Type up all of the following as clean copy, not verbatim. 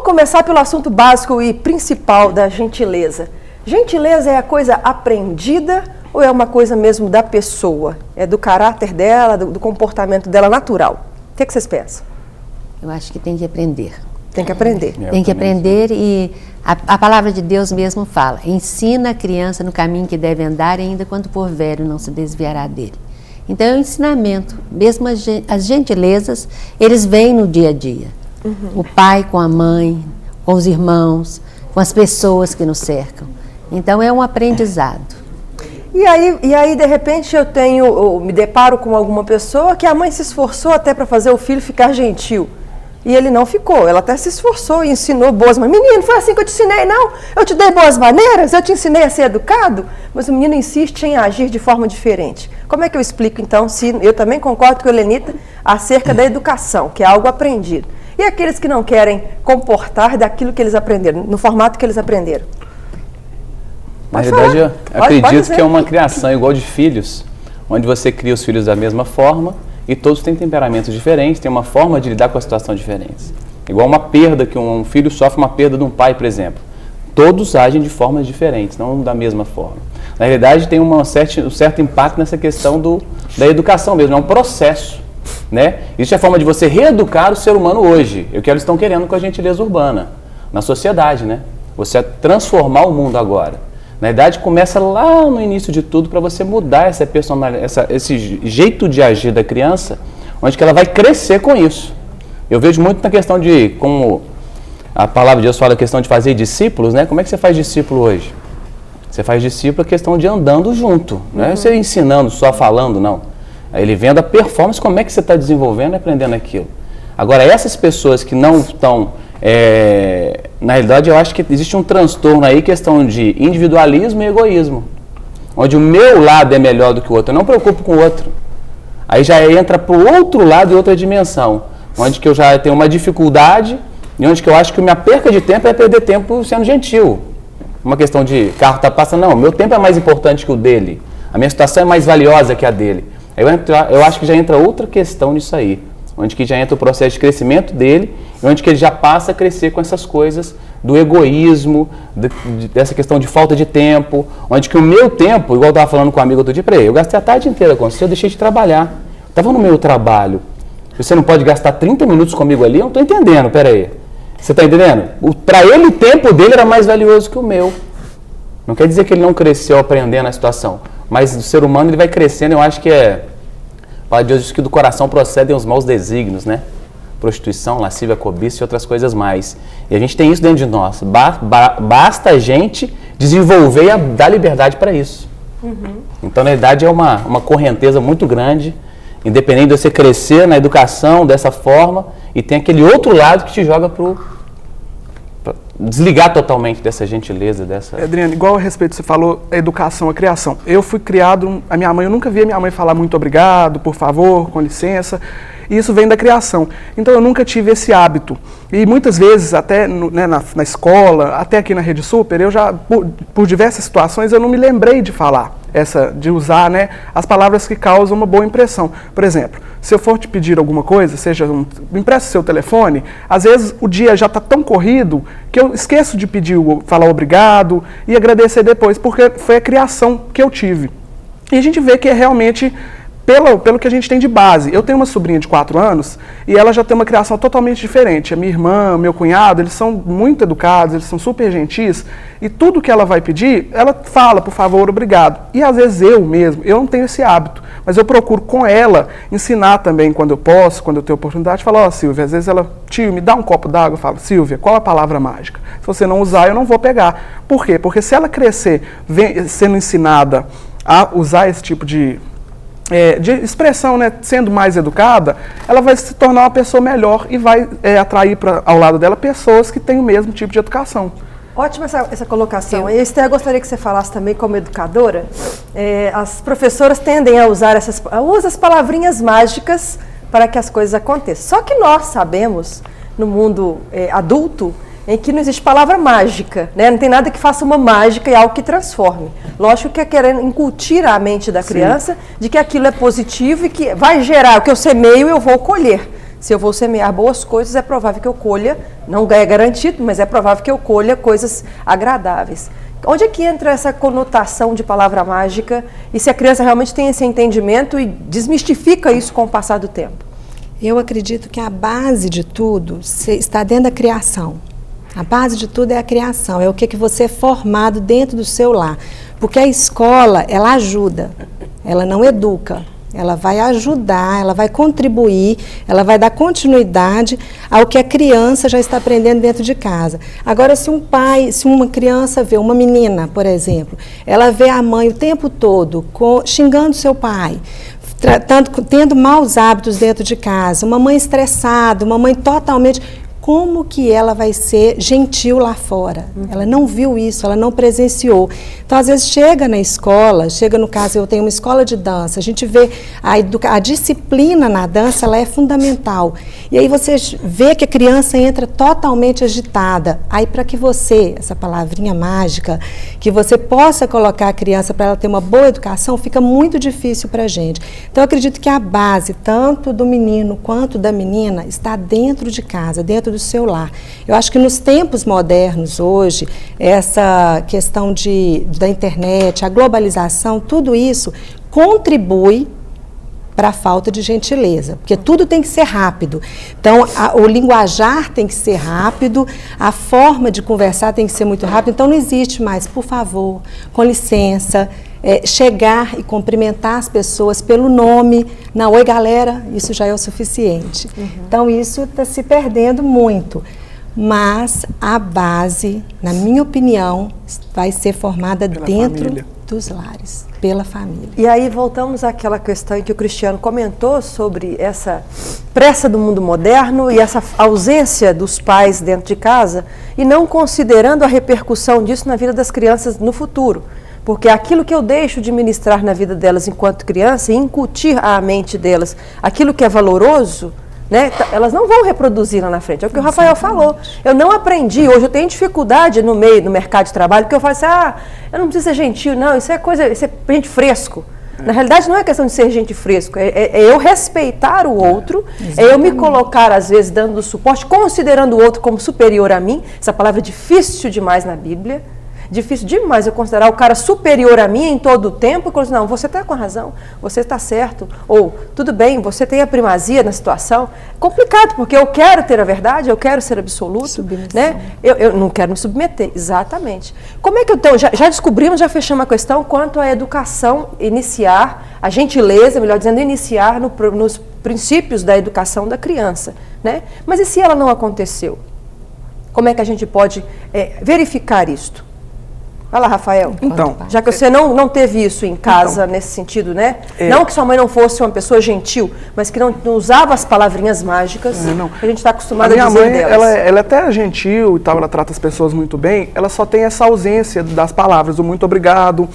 começar pelo assunto básico e principal da gentileza. Gentileza é a coisa aprendida ou é uma coisa mesmo da pessoa? É do caráter dela, do comportamento dela natural? O que vocês pensam? Eu acho que tem que aprender. Tem que aprender. Tem que aprender e a palavra de Deus mesmo fala: ensina a criança no caminho que deve andar e ainda quando for velho não se desviará dele. Então é um ensinamento, mesmo as gentilezas, eles vêm no dia a dia. O pai com a mãe, com os irmãos, com as pessoas que nos cercam. Então é um aprendizado. E aí, de repente, eu me deparo com alguma pessoa que a mãe se esforçou até para fazer o filho ficar gentil. E ele não ficou, ela até se esforçou e ensinou boas maneiras. Menino, foi assim que eu te ensinei, não? Eu te dei boas maneiras, eu te ensinei a ser educado, mas o menino insiste em agir de forma diferente. Como é que eu explico, então, se eu também concordo com a Helenita acerca da educação, que é algo aprendido. E aqueles que não querem comportar daquilo que eles aprenderam, no formato que eles aprenderam? Na verdade, eu acredito que é uma criação igual de filhos, onde você cria os filhos da mesma forma e todos têm temperamentos diferentes, têm uma forma de lidar com a situação diferente. Igual uma perda, que um filho sofre uma perda de um pai, por exemplo. Todos agem de formas diferentes, não da mesma forma. Na realidade, tem um certo impacto nessa questão da educação mesmo, é um processo. Né? Isso é a forma de você reeducar o ser humano hoje. É o que eles estão querendo com a gentileza urbana, na sociedade, né? Você transformar o mundo agora. Na verdade, começa lá no início de tudo para você mudar essa personalidade, esse jeito de agir da criança, onde que ela vai crescer com isso. Eu vejo muito na questão de, como a palavra de Deus fala, a questão de fazer discípulos, né? Como é que você faz discípulo hoje? Você faz discípulo a questão de andando junto, não é você ensinando, só falando, não. Ele vendo a performance, como é que você está desenvolvendo e aprendendo aquilo. Agora, essas pessoas que não estão... na realidade, eu acho que existe um transtorno aí, questão de individualismo e egoísmo. Onde o meu lado é melhor do que o outro. Eu não me preocupo com o outro. Aí já entra para o outro lado e outra dimensão. Onde que eu já tenho uma dificuldade e onde que eu acho que a minha perca de tempo é perder tempo sendo gentil. Uma questão de carro está passando, não, meu tempo é mais importante que o dele. A minha situação é mais valiosa que a dele. Eu acho que já entra outra questão nisso aí, onde que já entra o processo de crescimento dele, e onde que ele já passa a crescer com essas coisas do egoísmo, dessa questão de falta de tempo, onde que o meu tempo, igual eu estava falando com um amigo outro dia, eu gastei a tarde inteira com você, eu deixei de trabalhar, estava no meu trabalho, você não pode gastar 30 minutos comigo ali, eu não estou entendendo, peraí, você está entendendo? Para ele o tempo dele era mais valioso que o meu, não quer dizer que ele não cresceu aprendendo a situação, mas o ser humano ele vai crescendo, eu acho que a palavra de Deus diz que do coração procedem os maus desígnios, né? Prostituição, lascívia, cobiça e outras coisas mais. E a gente tem isso dentro de nós. Basta a gente desenvolver e dar liberdade para isso. Então, na verdade, é uma correnteza muito grande, independente de você crescer na educação dessa forma, e tem aquele outro lado que te joga para desligar totalmente dessa gentileza, dessa... Adriana, igual a respeito você falou, a educação, a criação. Eu fui criado, a minha mãe, eu nunca vi a minha mãe falar muito obrigado, por favor, com licença. E isso vem da criação. Então eu nunca tive esse hábito. E muitas vezes, até na escola, até aqui na Rede Super, eu já, por diversas situações, eu não me lembrei de falar, de usar, né, as palavras que causam uma boa impressão. Por exemplo, se eu for te pedir alguma coisa, me empresta seu telefone, às vezes o dia já está tão corrido que eu esqueço de falar obrigado e agradecer depois, porque foi a criação que eu tive. E a gente vê que é realmente... Pelo que a gente tem de base. Eu tenho uma sobrinha de 4 anos e ela já tem uma criação totalmente diferente. A minha irmã, meu cunhado, eles são muito educados, eles são super gentis e tudo que ela vai pedir, ela fala, por favor, obrigado. E às vezes eu não tenho esse hábito, mas eu procuro com ela ensinar também quando eu posso, quando eu tenho oportunidade, falar, Silvia, às vezes ela, tio, me dá um copo d'água, eu falo, Silvia, qual a palavra mágica? Se você não usar, eu não vou pegar. Por quê? Porque se ela crescer sendo ensinada a usar esse tipo de expressão, né, sendo mais educada, ela vai se tornar uma pessoa melhor e vai atrair ao lado dela pessoas que têm o mesmo tipo de educação. Ótima essa colocação. E Esther, eu gostaria que você falasse também como educadora, as professoras tendem a usar as palavrinhas mágicas para que as coisas aconteçam. Só que nós sabemos, no mundo adulto, em que não existe palavra mágica, né? Não tem nada que faça uma mágica e algo que transforme. Lógico que é querendo incutir a mente da criança de que aquilo é positivo e que vai gerar o que eu semeio eu vou colher. Se eu vou semear boas coisas, é provável que eu colha, não é garantido, mas é provável que eu colha coisas agradáveis. Onde é que entra essa conotação de palavra mágica e se a criança realmente tem esse entendimento e desmistifica isso com o passar do tempo? Eu acredito que a base de tudo está dentro da criação. A base de tudo é a criação, é o que você é formado dentro do seu lar. Porque a escola, ela ajuda, ela não educa. Ela vai ajudar, ela vai contribuir, ela vai dar continuidade ao que a criança já está aprendendo dentro de casa. Agora, se uma criança vê uma menina, por exemplo, ela vê a mãe o tempo todo xingando seu pai, tendo maus hábitos dentro de casa, uma mãe estressada, uma mãe totalmente... Como que ela vai ser gentil lá fora? Ela não viu isso, ela não presenciou. Então, às vezes, chega na escola, no caso, eu tenho uma escola de dança, a gente vê a disciplina na dança, ela é fundamental. E aí você vê que a criança entra totalmente agitada. Aí, para que você, essa palavrinha mágica, que você possa colocar a criança para ela ter uma boa educação, fica muito difícil para a gente. Então, eu acredito que a base, tanto do menino quanto da menina, está dentro de casa, dentro do seu lar. Eu acho que nos tempos modernos hoje, essa questão da internet, a globalização, tudo isso contribui para a falta de gentileza, porque tudo tem que ser rápido. Então, o linguajar tem que ser rápido, a forma de conversar tem que ser muito rápida, então não existe mais, por favor, com licença, chegar e cumprimentar as pessoas pelo nome, não, oi galera, isso já é o suficiente. Então isso está se perdendo muito, mas a base, na minha opinião, vai ser formada dentro dos lares, pela família. E aí voltamos àquela questão em que o Cristiano comentou sobre essa pressa do mundo moderno e essa ausência dos pais dentro de casa e não considerando a repercussão disso na vida das crianças no futuro. Porque aquilo que eu deixo de ministrar na vida delas enquanto criança e incutir à mente delas aquilo que é valoroso, né, elas não vão reproduzir lá na frente. É o que o Rafael falou. Eu não aprendi, hoje eu tenho dificuldade no mercado de trabalho, porque eu falo assim, eu não preciso ser gentil, não, isso é gente fresco. Na realidade não é questão de ser gente fresco, é eu respeitar o outro, é eu me colocar às vezes dando suporte, considerando o outro como superior a mim. Essa palavra é difícil demais na Bíblia. Difícil demais eu considerar o cara superior a mim em todo o tempo, e não, você está com razão, você está certo, ou tudo bem, você tem a primazia na situação. Complicado, porque eu quero ter a verdade, eu quero ser absoluto, né? Eu não quero me submeter, exatamente. Como é que eu tenho, já descobrimos, já fechamos a questão quanto à educação, iniciar, a gentileza, melhor dizendo, iniciar nos princípios da educação da criança, né? Mas e se ela não aconteceu? Como é que a gente pode verificar isto? Vai lá, Rafael. Então, já que você não teve isso em casa, nesse sentido, né? Não que sua mãe não fosse uma pessoa gentil, mas que não usava as palavrinhas mágicas que a gente está acostumado a dizer delas. Minha mãe, ela é até gentil e tal, ela trata as pessoas muito bem, ela só tem essa ausência das palavras, o muito obrigado,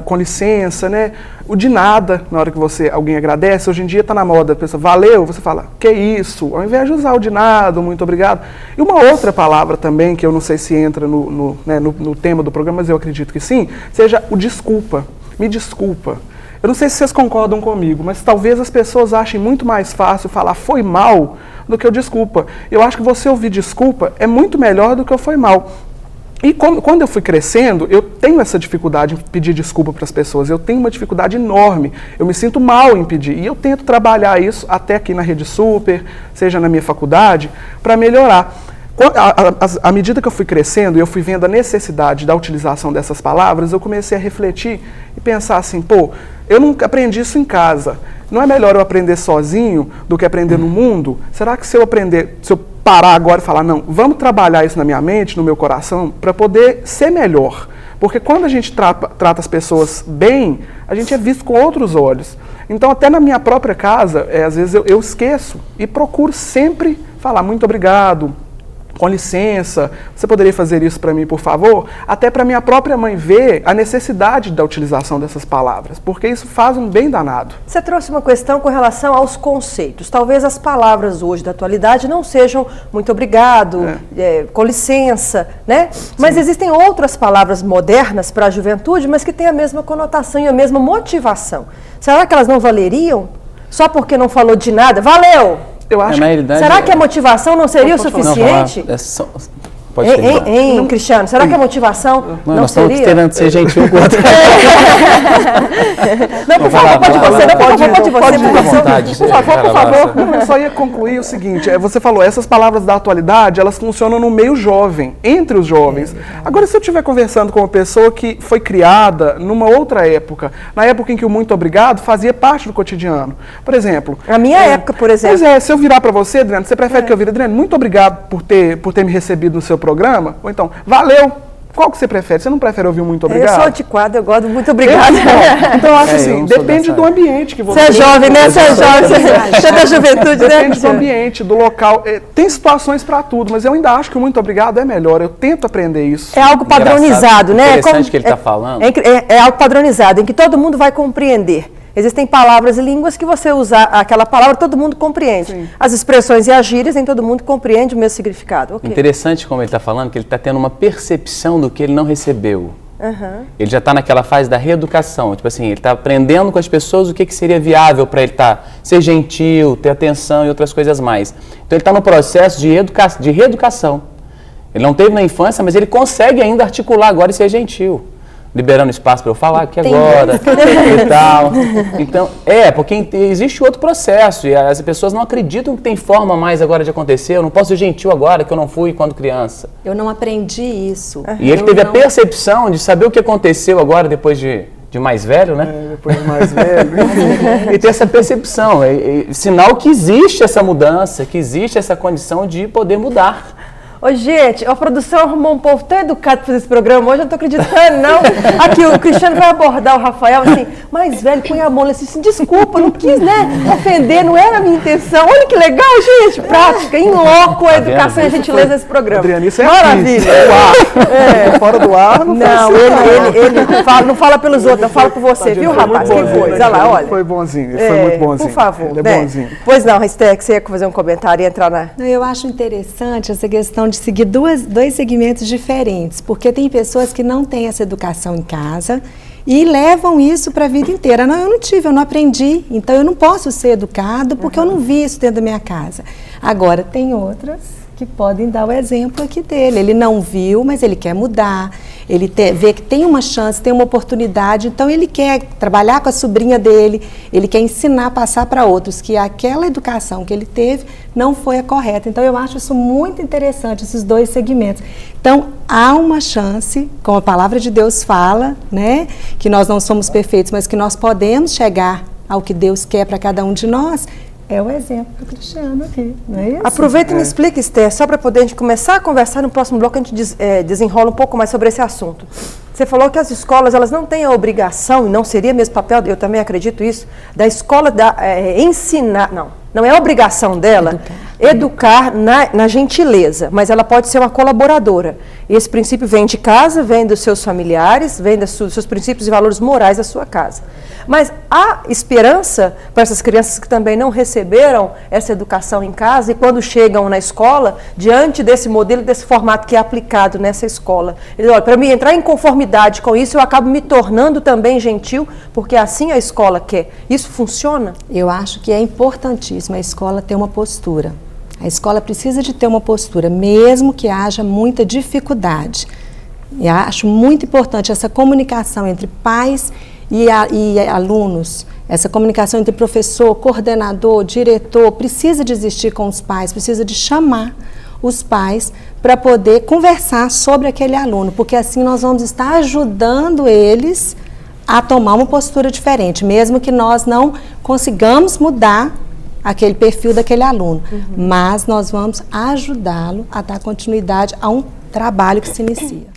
com licença, né? O de nada, na hora que alguém agradece. Hoje em dia está na moda, a pessoa, valeu, você fala, que isso? Ao invés de usar o de nada, o muito obrigado. E uma outra palavra também, que eu não sei se entra no tema do programa, mas eu acredito que sim, seja o desculpa. Me desculpa. Eu não sei se vocês concordam comigo, mas talvez as pessoas achem muito mais fácil falar foi mal do que o desculpa. Eu acho que você ouvir desculpa é muito melhor do que o foi mal. E quando eu fui crescendo, eu tenho essa dificuldade em pedir desculpa para as pessoas. Eu tenho uma dificuldade enorme. Eu me sinto mal em pedir. E eu tento trabalhar isso até aqui na Rede Super, seja na minha faculdade, para melhorar. À medida que eu fui crescendo e eu fui vendo a necessidade da utilização dessas palavras, eu comecei a refletir e pensar assim, eu nunca aprendi isso em casa. Não é melhor eu aprender sozinho do que aprender no mundo? Será que se eu parar agora e falar, não, vamos trabalhar isso na minha mente, no meu coração, para poder ser melhor? Porque quando a gente trata as pessoas bem, a gente é visto com outros olhos. Então, até na minha própria casa, às vezes eu esqueço e procuro sempre falar muito obrigado, com licença, você poderia fazer isso para mim, por favor? Até para minha própria mãe ver a necessidade da utilização dessas palavras, porque isso faz um bem danado. Você trouxe uma questão com relação aos conceitos. Talvez as palavras hoje da atualidade não sejam muito obrigado, com licença, né? Mas existem outras palavras modernas para a juventude, mas que têm a mesma conotação e a mesma motivação. Será que elas não valeriam? Só porque não falou de nada? Valeu! Eu acho na realidade, Será que a motivação não seria o suficiente? Pode ser. Hein, Cristiano? Será que a motivação não nós seria? estamos querendo ser gentil com o outro. Não, por favor, pode você, não, por favor, pode você. Fica à vontade. Por favor. Não, eu só ia concluir o seguinte, você falou, essas palavras da atualidade, elas funcionam no meio jovem, entre os jovens. Agora, se eu estiver conversando com uma pessoa que foi criada numa outra época, na época em que o muito obrigado fazia parte do cotidiano. Por exemplo... Na minha época, por exemplo. Pois é, se eu virar para você, Adriano, você prefere que eu vire, Adriano, muito obrigado por ter me recebido no seu programa, ou então, valeu. Qual que você prefere? Você não prefere ouvir muito obrigado? Eu sou antiquada, eu gosto do muito obrigado. Então, eu acho assim, depende do ambiente que você... Você é jovem, né? Você é jovem, você é da juventude, né? Depende do ambiente, do local. Tem situações para tudo, mas eu ainda acho que o muito obrigado é melhor. Eu tento aprender isso. É algo padronizado, né? Interessante que ele está falando. É algo padronizado, em que todo mundo vai compreender. Existem palavras e línguas que você usa aquela palavra, todo mundo compreende. Sim. As expressões e as gírias, nem todo mundo compreende o mesmo significado. Okay. Interessante como ele está falando, que ele está tendo uma percepção do que ele não recebeu. Ele já está naquela fase da reeducação. Tipo assim, ele está aprendendo com as pessoas o que seria viável para ele ser gentil, ter atenção e outras coisas mais. Então ele está no processo de reeducação. Ele não teve na infância, mas ele consegue ainda articular agora e ser gentil. Liberando espaço para eu falar aqui agora e tal. Então, porque existe outro processo e as pessoas não acreditam que tem forma mais agora de acontecer. Eu não posso ser gentil agora, que eu não fui quando criança. Eu não aprendi isso. E ele teve a percepção de saber o que aconteceu agora depois de mais velho, né? Depois de mais velho. E ter essa percepção. Sinal que existe essa mudança, que existe essa condição de poder mudar. Ô, gente, a produção arrumou um povo tão educado para fazer esse programa hoje, eu não tô acreditando, não. Aqui, o Cristiano vai abordar o Rafael, assim, mais velho, põe a mão, assim, desculpa, não quis, né, ofender, não era a minha intenção. Olha que legal, gente, prática, em loco a educação e a gentileza desse programa. Adriana, isso é maravilha. Fora do ar, não ele não fala pelos outros, não fala por você, viu, rapaz? Que coisa, olha lá, olha. Foi bonzinho, ele foi muito bonzinho. Por favor, ele é bonzinho. Pois não, Restec, você ia fazer um comentário e entrar na... Eu acho interessante essa questão de seguir dois segmentos diferentes, porque tem pessoas que não têm essa educação em casa e levam isso para a vida inteira. Não, eu não tive, eu não aprendi, então eu não posso ser educado porque eu não vi isso dentro da minha casa. Agora, tem outras que podem dar o exemplo aqui dele. Ele não viu, mas ele quer mudar, ele vê que tem uma chance, tem uma oportunidade, então ele quer trabalhar com a sobrinha dele, ele quer ensinar, passar para outros que aquela educação que ele teve não foi a correta. Então eu acho isso muito interessante, esses dois segmentos. Então há uma chance, como a palavra de Deus fala, né, que nós não somos perfeitos, mas que nós podemos chegar ao que Deus quer para cada um de nós. É o exemplo do Cristiano aqui, não é isso? Aproveita e me explica, Esther, só para poder a gente começar a conversar no próximo bloco, a gente desenrola um pouco mais sobre esse assunto. Você falou que as escolas, elas não têm a obrigação, e não seria mesmo papel, eu também acredito isso, da escola ensinar, não é a obrigação dela educar na gentileza, mas ela pode ser uma colaboradora. E esse princípio vem de casa, vem dos seus familiares, vem dos seus princípios e valores morais da sua casa. Mas há esperança para essas crianças que também não receberam essa educação em casa e quando chegam na escola, diante desse modelo, desse formato que é aplicado nessa escola. Eles, olha, para mim entrar em conformidade com isso, eu acabo me tornando também gentil, porque assim a escola quer. Isso funciona? Eu acho que é importantíssimo a escola ter uma postura. A escola precisa de ter uma postura, mesmo que haja muita dificuldade. Eu acho muito importante essa comunicação entre pais e alunos, essa comunicação entre professor, coordenador, diretor, precisa de existir com os pais, precisa de chamar os pais para poder conversar sobre aquele aluno, porque assim nós vamos estar ajudando eles a tomar uma postura diferente, mesmo que nós não consigamos mudar aquele perfil daquele aluno, mas nós vamos ajudá-lo a dar continuidade a um trabalho que se inicia.